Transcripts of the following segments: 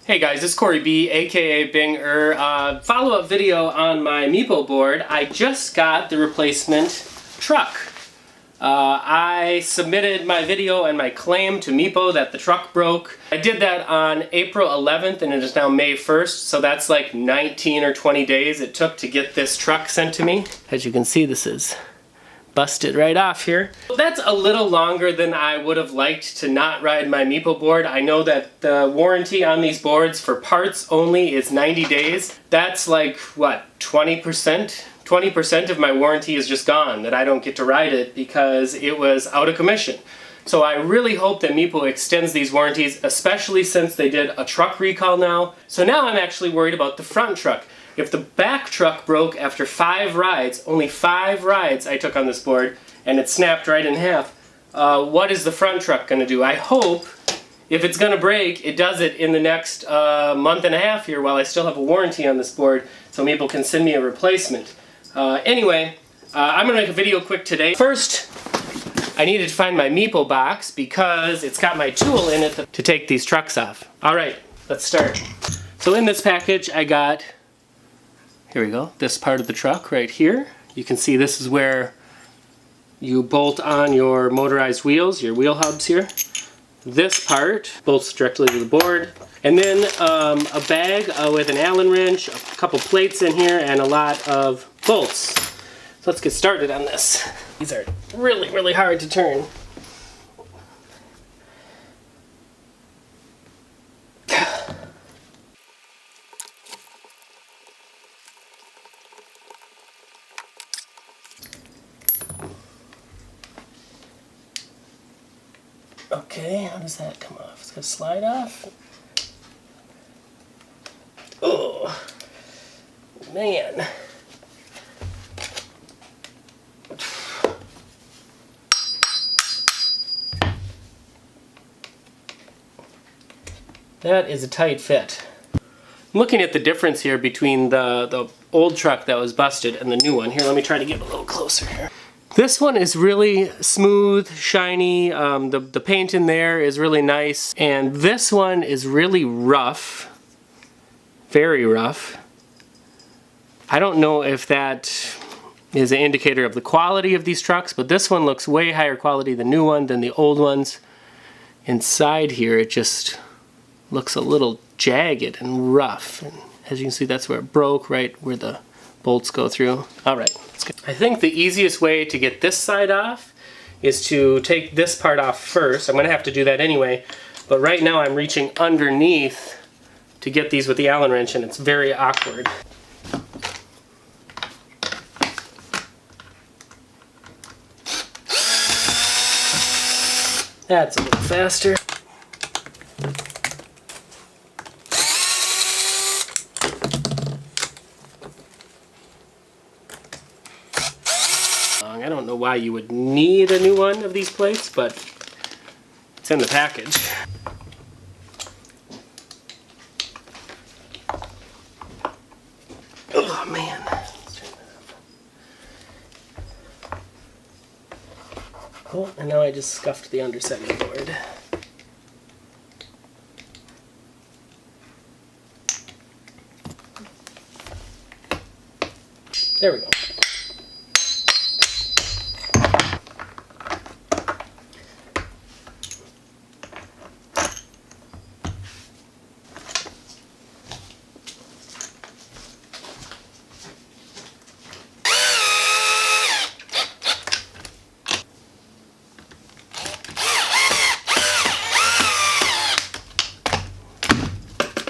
Hey guys, it's Corey B, aka Binger. Follow-up video on my Meepo board. I just got the replacement truck. I submitted my video and my claim to Meepo that the truck broke. I did that on April 11th and it is now May 1st, so that's like 19 or 20 days it took to get this truck sent to me. As you can see, this is busted right off here. That's a little longer than I would have liked to not ride my Meepo board. I know that the warranty on these boards for parts only is 90 days. That's like, what, 20%? 20% of my warranty is just gone, that I don't get to ride it because it was out of commission. So I really hope that Meepo extends these warranties, especially since they did a truck recall now. So now I'm actually worried about the front truck. If the back truck broke after 5 rides, only 5 rides I took on this board, and it snapped right in half, what is the front truck going to do? I hope, if it's going to break, it does it in the next month and a half here while I still have a warranty on this board, so Meepo can send me a replacement. Anyway, I'm going to make a video quick today. First, I needed to find my Meepo box because it's got my tool in it to take these trucks off. Alright, let's start. So in this package I got, here we go, this part of the truck right here. You can see this is where you bolt on your motorized wheels, your wheel hubs here. This part bolts directly to the board. And then a bag with an Allen wrench, a couple plates in here, and a lot of bolts. So let's get started on this. These are really, really hard to turn. Okay, how does that come off? It's gonna slide off. Oh, man. That is a tight fit. I'm looking at the difference here between the old truck that was busted and the new one. Here, let me try to get a little closer here. This one is really smooth, shiny, the paint in there is really nice, and this one is really rough, very rough. I don't know if that is an indicator of the quality of these trucks, but this one looks way higher quality, the new one, than the old ones. Inside here it just looks a little jagged and rough, and as you can see that's where it broke, right where the bolts go through. Alright, let's go. I think the easiest way to get this side off is to take this part off first. I'm going to have to do that anyway, but right now I'm reaching underneath to get these with the Allen wrench and it's very awkward. That's a little faster. I don't know why you would need a new one of these plates, but it's in the package. Oh man. Let's turn that off. Oh, and now I just scuffed the underside of the board. There we go.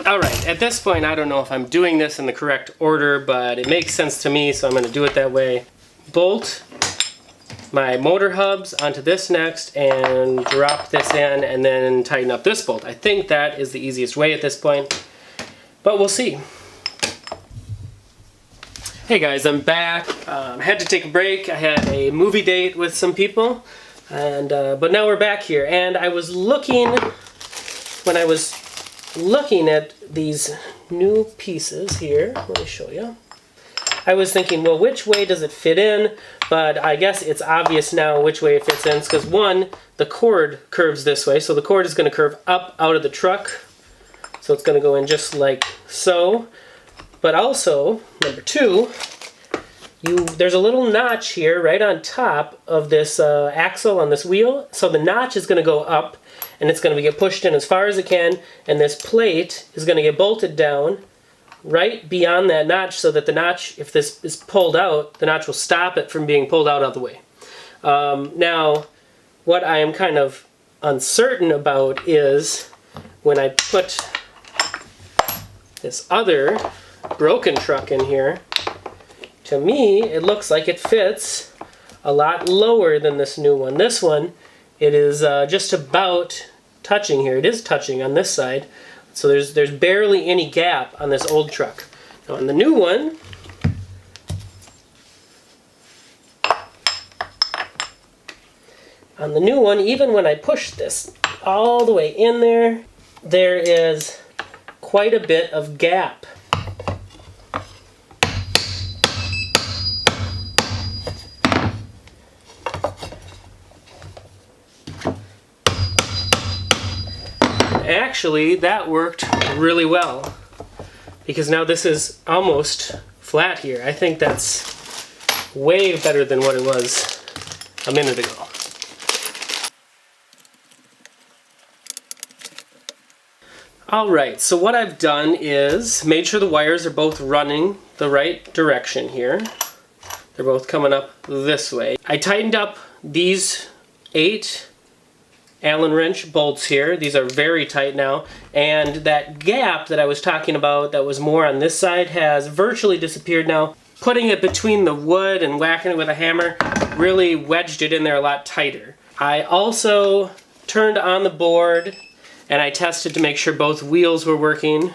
Alright, at this point I don't know if I'm doing this in the correct order, but it makes sense to me, so I'm going to do it that way. Bolt my motor hubs onto this next and drop this in and then tighten up this bolt. I think that is the easiest way at this point, but we'll see. Hey guys, I'm back. Had to take a break. I had a movie date with some people, and but now we're back here, and I was looking, when I was looking at these new pieces here, let me show you. I was thinking, well, which way does it fit in? But I guess it's obvious now which way it fits in, because one, the cord curves this way, so the cord is going to curve up out of the truck. So it's going to go in just like so. But also, number two, there's a little notch here right on top of this axle on this wheel. So the notch is going to go up and it's going to get pushed in as far as it can. And this plate is going to get bolted down right beyond that notch so that the notch, if this is pulled out, the notch will stop it from being pulled out of the way. Now, what I am kind of uncertain about is when I put this other broken truck in here, to me it looks like it fits a lot lower than this new one. This one, it is just about touching here. It is touching on this side. So there's barely any gap on this old truck. Now on the new one, even when I push this all the way in there, there is quite a bit of gap. Actually, that worked really well because now this is almost flat here. I think that's way better than what it was a minute ago. Alright, so what I've done is made sure the wires are both running the right direction here. They're both coming up this way. I tightened up these 8 Allen wrench bolts here. These are very tight now, and that gap that I was talking about that was more on this side has virtually disappeared now. Putting it between the wood and whacking it with a hammer really wedged it in there a lot tighter. I also turned on the board and I tested to make sure both wheels were working.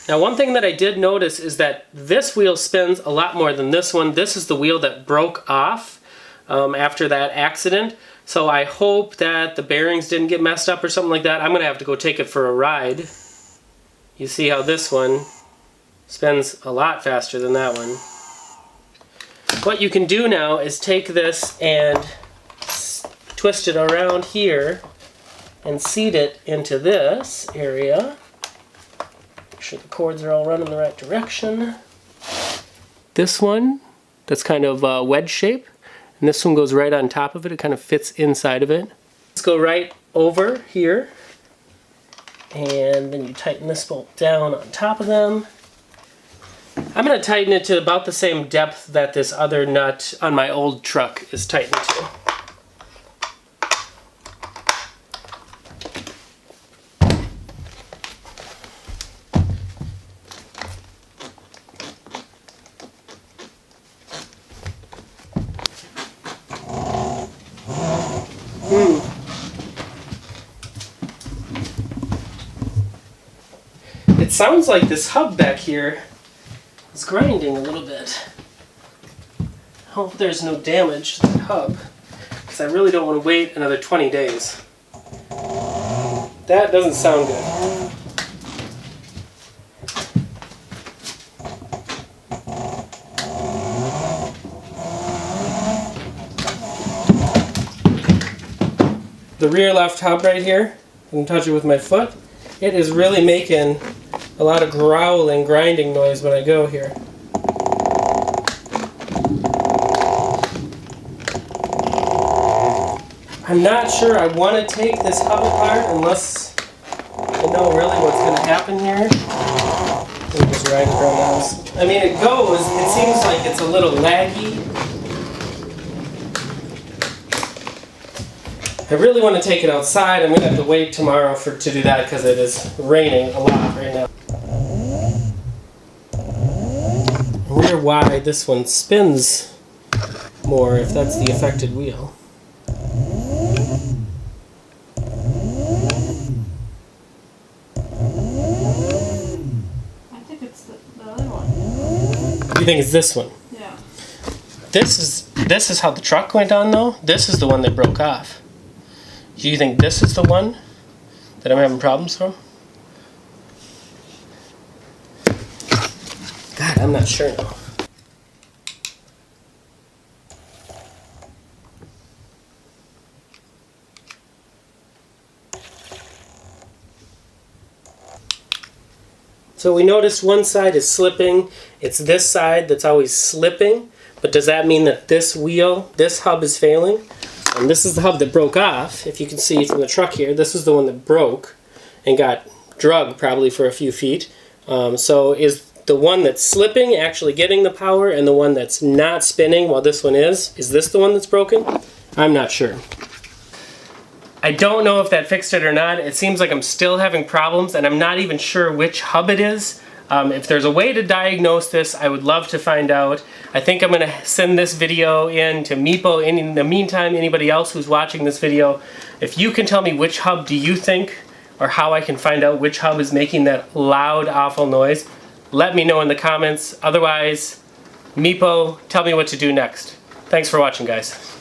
Now one thing that I did notice is that this wheel spins a lot more than this one. This is the wheel that broke off after that accident. So I hope that the bearings didn't get messed up or something like that. I'm going to have to go take it for a ride. You see how this one spins a lot faster than that one. What you can do now is take this and twist it around here and seat it into this area. Make sure the cords are all running the right direction. This one, that's kind of wedge shape. And this one goes right on top of it. It kind of fits inside of it. Let's go right over here. And then you tighten this bolt down on top of them. I'm going to tighten it to about the same depth that this other nut on my old truck is tightened to. It sounds like this hub back here is grinding a little bit. I hope there's no damage to the hub, because I really don't want to wait another 20 days. That doesn't sound good. The rear left hub right here, I can touch it with my foot. It is really making a lot of growling, grinding noise when I go here. I'm not sure I want to take this hub apart unless I know really what's going to happen here. Let me just ride it around the house. I mean, it goes. It seems like it's a little laggy. I really want to take it outside. I'm going to have to wait tomorrow to do that because it is raining a lot right now. I wonder why this one spins more, if that's the affected wheel. I think it's the other one. You think it's this one? Yeah. This is how the truck went on though. This is the one that broke off. Do you think this is the one that I'm having problems from? God, I'm not sure now. So we noticed one side is slipping. It's this side that's always slipping. But does that mean that this wheel, this hub is failing? And this is the hub that broke off. If you can see from the truck here, this is the one that broke and got drug probably for a few feet. So is the one that's slipping actually getting the power, and the one that's not spinning while this one is this the one that's broken? I'm not sure. I don't know if that fixed it or not. It seems like I'm still having problems, and I'm not even sure which hub it is. If there's a way to diagnose this, I would love to find out. I think I'm going to send this video in to Meepo. In the meantime, anybody else who's watching this video, if you can tell me which hub do you think, or how I can find out which hub is making that loud, awful noise, let me know in the comments. Otherwise, Meepo, tell me what to do next. Thanks for watching, guys.